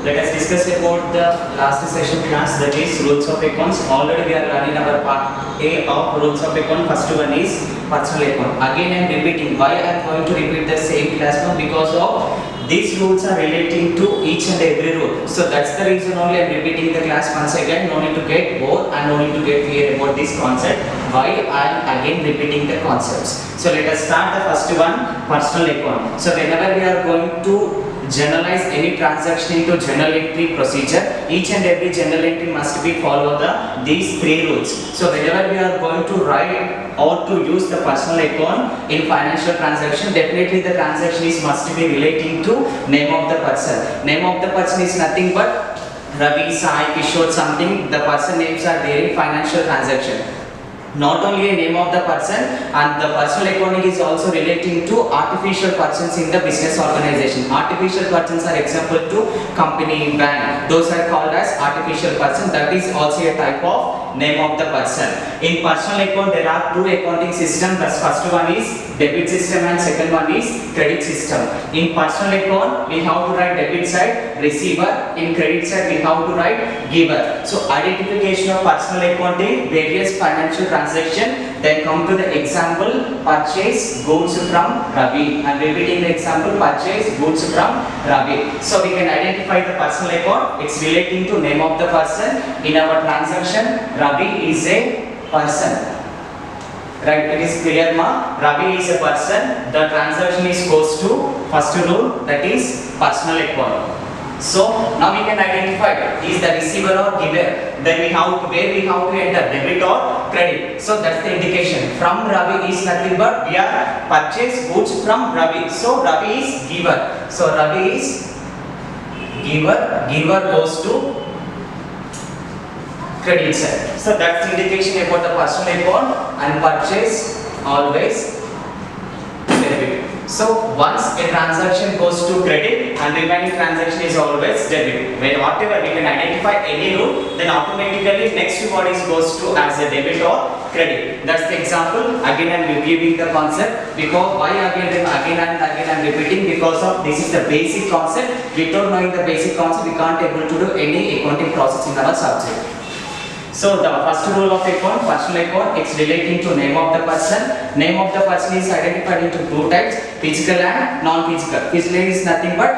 Let us discuss about the last session class, that is rules of accounts. Already we are learning our part A of rules of account. First one is personal account. Again I am repeating. Why I am going to repeat the same class now? Because of these rules are relating to each and every rule. So that's the reason only I am repeating the class once again. No need to get bored and no need to get clear about this concept. Why I am again repeating the concepts. So let us start the first one, personal account. So whenever we are going to generalize any transaction into journal entry procedure, each and every journal entry must be follow these three rules. So whenever we are going to write or to use the personal account in financial transaction, definitely the transaction is must be relating to name of the person. Name of the person is nothing but Ravi, Sai, Kishore, something. The person names are there in financial transaction. Not only a name of the person, and the personal accounting is also relating to artificial persons in the business organization. Artificial persons are example to company, bank. Those are called as artificial person. That is also a type of name of the person. In personal account there are two accounting systems. The first one is debit system and second one is credit system. In personal account we have to write debit side receiver, in credit side we have to write giver. So identification of personal accounting, various financial transaction. Then come to the example, purchase goods from Ravi. I am repeating the example, purchase goods from Ravi. So we can identify the personal account. It's relating to name of the person. In our transaction, Ravi is a person. Right, it is clear ma? Ravi is a person. The transaction is goes to first rule, that is personal account. So now we can identify is the receiver or giver. Then we have to, where we have to enter debit or credit. So that's the indication. From Ravi is nothing but we are purchase goods from Ravi. So Ravi is giver. So Ravi is giver. Giver goes to credit side. So that's the indication about the personal account, and purchase always debit. So once a transaction goes to credit and remaining transaction is always debit. When whatever we can identify any rule, then automatically next word is goes to as a debit or credit. That's the example. Again I am giving the concept, because why again and again I am repeating, because of this is the basic concept. Without knowing the basic concept we can't able to do any accounting process in our subject. So the first rule of account, personal account, it's relating to name of the person. Name of the person is identified into two types, physical and non-physical. Physical is nothing but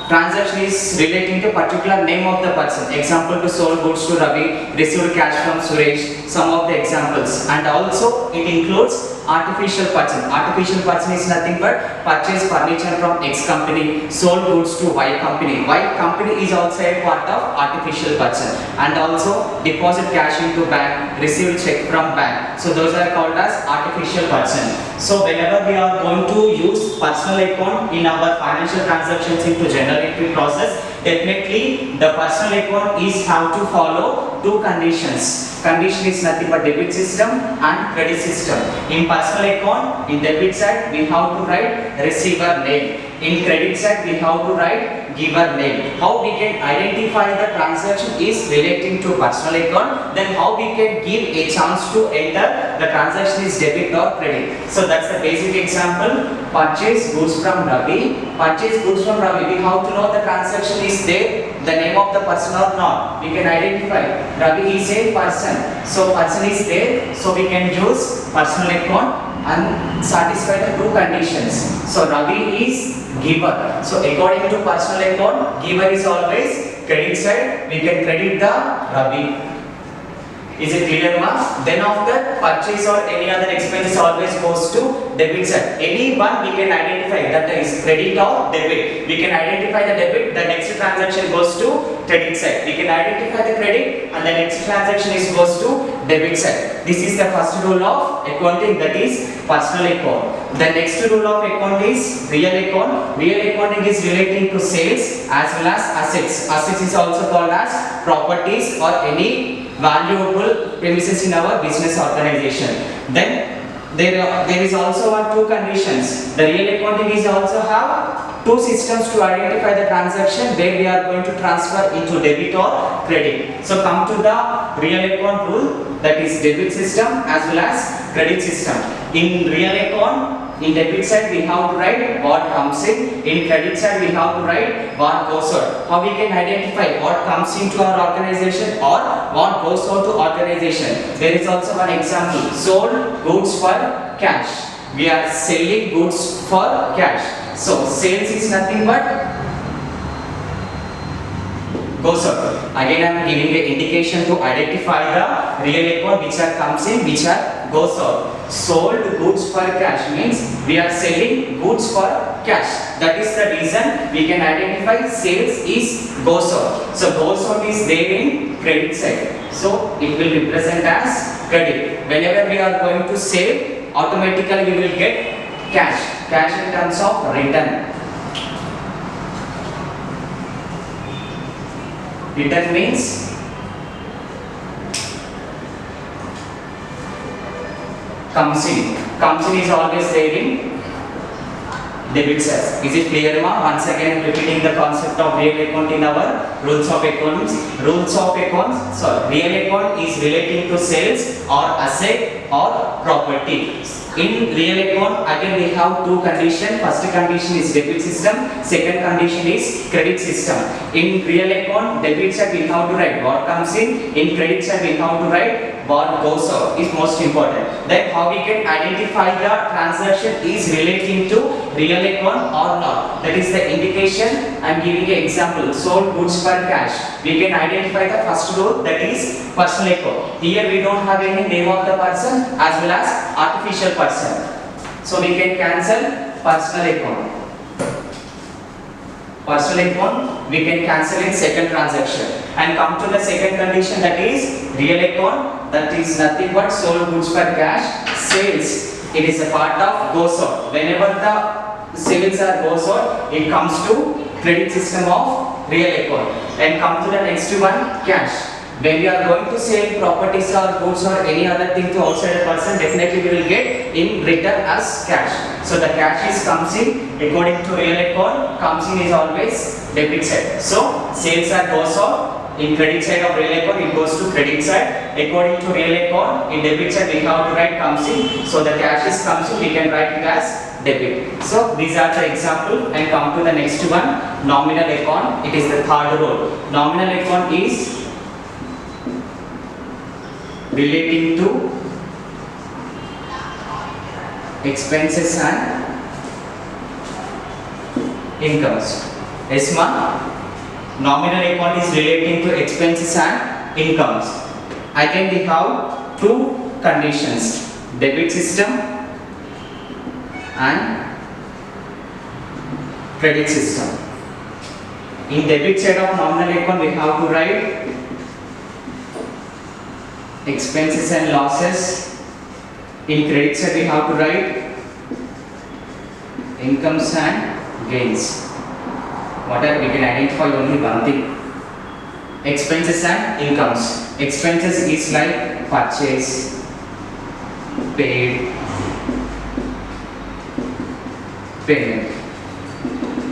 transaction is relating to particular name of the person. Example, to sold goods to Ravi, received cash from Suresh, some of the examples. And also it includes artificial person. Artificial person is nothing but purchase furniture from X company, sold goods to Y company. Y company is also a part of artificial person. And also deposit cash into bank, received check from bank. So those are called as artificial person. So whenever we are going to use personal account in our financial transactions into journal entry process, definitely the personal account is have to follow two conditions. Condition is nothing but debit system and credit system. In personal account, in debit side we have to write receiver name. In credit side we have to write giver name. How we can identify the transaction is relating to personal account, then how we can give a chance to enter the transaction is debit or credit. So that's the basic example. Purchase goods from Ravi. Purchase goods from Ravi, we have to know the transaction is there, the name of the person or not. We can identify Ravi is a person. So person is there, so we can use personal account and satisfy the two conditions. So Ravi is giver. So according to personal account, giver is always credit side. We can credit the Ravi. Is it clear ma? Then after purchase or any other expenses always goes to debit side. Any one we can identify that is credit or debit. We can identify the debit, the next transaction goes to credit side. We can identify the credit and the next transaction is goes to debit side. This is the first rule of accounting, that is personal account. The next rule of account is real account. Real accounting is relating to sales as well as assets. Assets is also called as properties or any valuable premises in our business organization. Then there is also two conditions. The real accounting is also have two systems to identify the transaction where we are going to transfer into debit or credit. So come to the real account rule, that is debit system as well as credit system. In real account In debit side we have to write what comes in. In credit side we have to write what goes out. How we can identify what comes into our organization or what goes out to organization? There is also one example. Sold goods for cash. We are selling goods for cash. So sales is nothing but goes out. Again I am giving an indication to identify the real account which are comes in, which are goes out. Sold goods for cash means we are selling goods for cash. That is the reason we can identify sales is goes out. So goes out is there in credit side. So it will represent as credit. Whenever we are going to sell, automatically we will get cash. Cash in terms of return. Return means comes in. Comes in is always there in debit side. Is it clear, ma? Once again repeating the concept of real account in our rules of accounts. Rules of accounts. So real account is relating to sales or asset or property. In real account again we have two conditions. First condition is debit system. Second condition is credit system. In real account debit side we have to write what comes in. In credit side we have to write what goes out is most important. Then how we can identify the transaction is relating to real account or not. That is the indication. I am giving an example. Sold goods for cash. We can identify the first rule, that is personal account. Here we don't have any name of the person as well as artificial person. So we can cancel personal account. Personal account we can cancel in second transaction and come to the second condition, that is real account, that is nothing but sold goods for cash. Sales, it is a part of goes out. Whenever the sales are goes out, it comes to credit system of real account. And come to the next one, cash. When we are going to sell properties or goods or any other thing to outside person, definitely we will get in return as cash. So the cash is comes in according to real account, comes in is always debit side. So sales are goes out. In credit side of real account it goes to credit side. According to real account, in debit side we have to write comes in. So the cash is comes in, we can write it as debit. So these are the example, and come to the next one, nominal account. It is the third rule. Nominal account is relating to expenses and incomes. Yes, ma? Nominal account is relating to expenses and incomes. Again we have two conditions, debit system and credit system. In debit side of nominal account we have to write expenses and losses. In credit side we have to write incomes and gains. What are we can identify only one thing, expenses and incomes. Expenses is like purchase, paid, payment.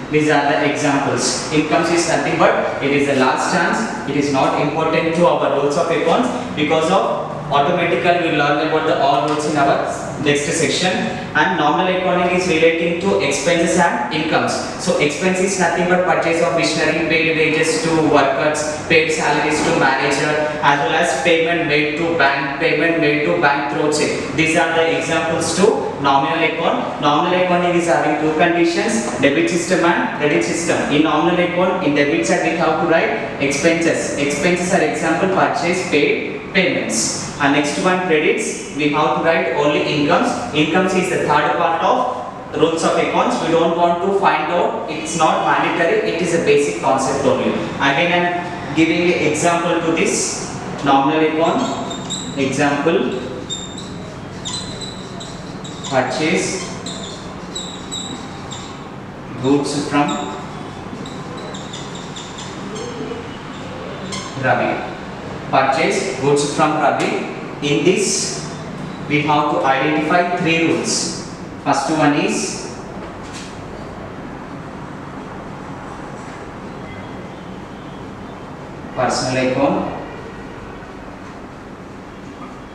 These are the examples. Incomes is nothing but it is the last chance. It is not important to our rules of accounts, because of automatically we will learn about the all rules in our next section. And nominal accounting is relating to expenses and incomes. So expense is nothing but purchase of machinery, paid wages to workers, paid salaries to manager, as well as payment made to bank, payment made to bank through check. These are the examples to nominal account. Nominal accounting is having two conditions, debit system and credit system. In nominal account, in debit side we have to write expenses. Expenses are example purchase, paid, payments. And next one, credits, we have to write only incomes. Incomes is the third part of rules of accounts. We don't want to find out, it's not mandatory, it is a basic concept only. Again I am giving an example to this nominal account. Example, purchase goods from Ravi. Purchase goods from Ravi. In this we have to identify three rules. First one is personal account,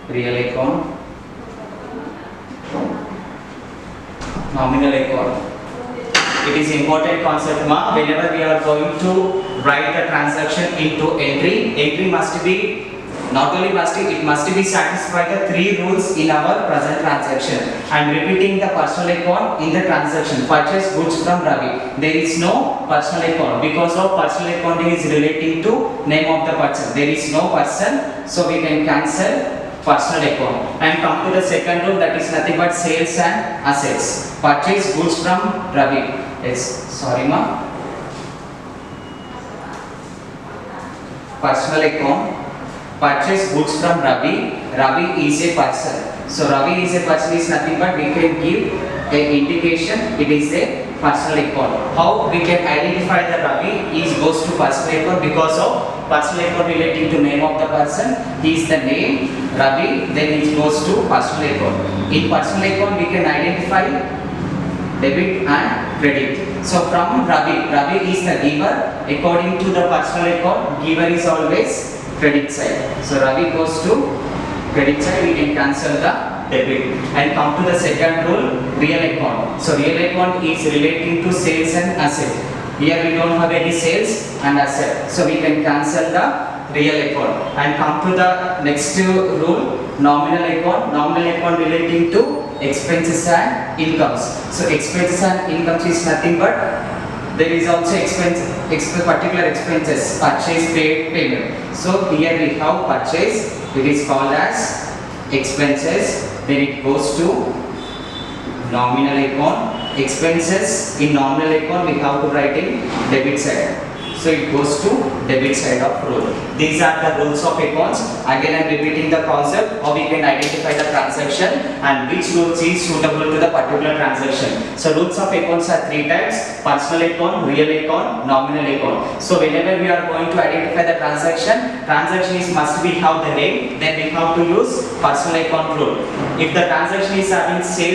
real account, nominal account. It is important concept ma. Whenever we are going to write the transaction into entry must be not only it must be satisfy the three rules in our present transaction. And repeating the personal account in the transaction. Purchase goods from Ravi. There is no personal account because of personal account is relating to name of the person. There is no person, so we can cancel personal account. And come to the second rule, that is nothing but sales and assets. Purchase goods from Ravi. Yes, sorry ma. Personal account. Purchase goods from Ravi. Ravi is a person. So Ravi is a person is nothing but we can give a indication it is a personal account. How we can identify the Ravi is goes to personal account because of personal account relating to name of the person. He is the name Ravi, then it goes to personal account. In personal account we can identify debit and credit. So from Ravi is the giver. According to the personal account, giver is always credit side. So Ravi goes to credit side, we can cancel the debit. And come to the second rule, real account. So real account is relating to sales and asset. Here we don't have any sales and asset, so we can cancel the real account. And come to the next rule, nominal account. Nominal account relating to expenses and incomes. So expenses and incomes is nothing but there is also particular expenses, purchase, paid, payment. So here we have purchase, it is called as expenses, then it goes to nominal account. Expenses in nominal account we have to write in debit side. So it goes to debit side of rule. These are the rules of accounts. Again I am repeating the concept how we can identify the transaction and which rules is suitable to the particular transaction. So rules of accounts are three types: personal account, real account, nominal account. So whenever we are going to identify the transaction is must be have the name, then we have to use personal account rule. If the transaction is having sales